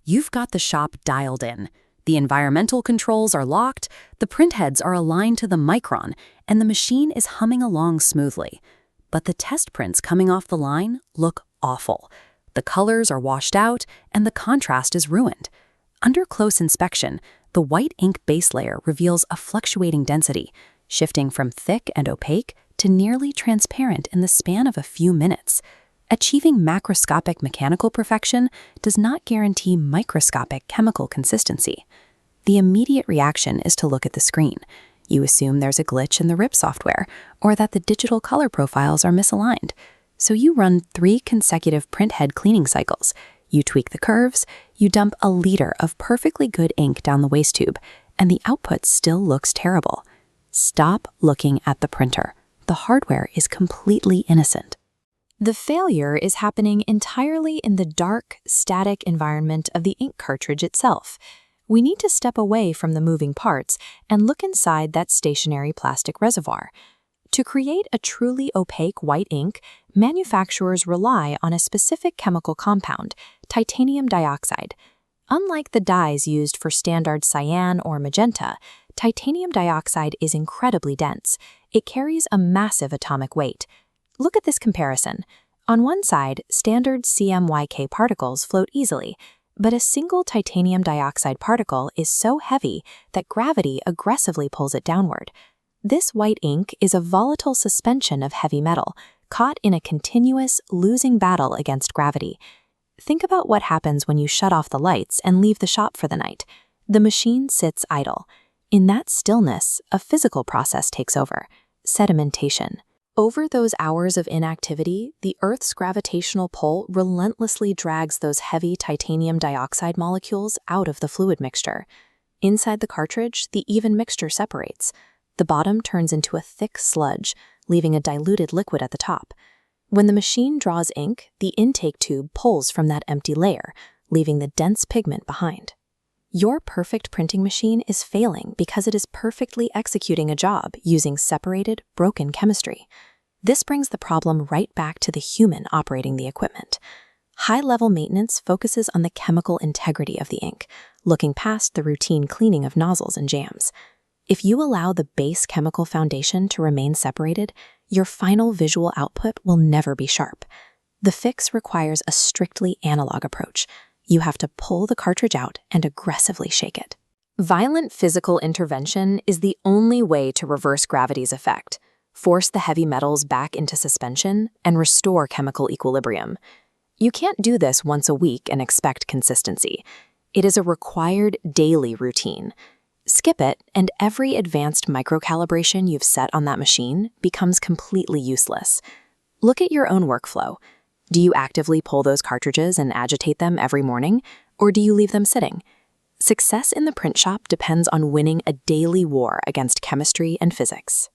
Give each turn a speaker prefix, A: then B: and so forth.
A: you've got the shop dialed in. The environmental controls are locked, the printheads are aligned to the micron, and the machine is humming along smoothly. But the test prints coming off the line look awful. The colors are washed out, and the contrast is ruined. Under close inspection, the white ink base layer reveals a fluctuating density, shifting from thick and opaque to nearly transparent in the span of a few minutes. Achieving macroscopic mechanical perfection does not guarantee microscopic chemical consistency. The immediate reaction is to look at the screen. You assume there's a glitch in the RIP software, or that the digital color profiles are misaligned. So you run 3 consecutive printhead cleaning cycles. You tweak the curves, you dump a liter of perfectly good ink down the waste tube, and the output still looks terrible. Stop looking at the printer. The hardware is completely innocent. The failure is happening entirely in the dark, static environment of the ink cartridge itself. We need to step away from the moving parts and look inside that stationary plastic reservoir. To create a truly opaque white ink, manufacturers rely on a specific chemical compound, titanium dioxide. Unlike the dyes used for standard cyan or magenta, titanium dioxide is incredibly dense. It carries a massive atomic weight. Look at this comparison. On one side, standard CMYK particles float easily, but a single titanium dioxide particle is so heavy that gravity aggressively pulls it downward. This white ink is a volatile suspension of heavy metal, caught in a continuous, losing battle against gravity. Think about what happens when you shut off the lights and leave the shop for the night. The machine sits idle. In that stillness, a physical process takes over: sedimentation. Over those hours of inactivity, the Earth's gravitational pull relentlessly drags those heavy titanium dioxide molecules out of the fluid mixture. Inside the cartridge, the even mixture separates. The bottom turns into a thick sludge, leaving a diluted liquid at the top. When the machine draws ink, the intake tube pulls from that empty layer, leaving the dense pigment behind. Your perfect printing machine is failing because it is perfectly executing a job using separated, broken chemistry. This brings the problem right back to the human operating the equipment. High-level maintenance focuses on the chemical integrity of the ink, looking past the routine cleaning of nozzles and jams. If you allow the base chemical foundation to remain separated, your final visual output will never be sharp. The fix requires a strictly analog approach. You have to pull the cartridge out and aggressively shake it. Violent physical intervention is the only way to reverse gravity's effect, force the heavy metals back into suspension, and restore chemical equilibrium. You can't do this once a week and expect consistency. It is a required daily routine. Skip it, and every advanced microcalibration you've set on that machine becomes completely useless. Look at your own workflow. Do you actively pull those cartridges and agitate them every morning, or do you leave them sitting? Success in the print shop depends on winning a daily war against chemistry and physics.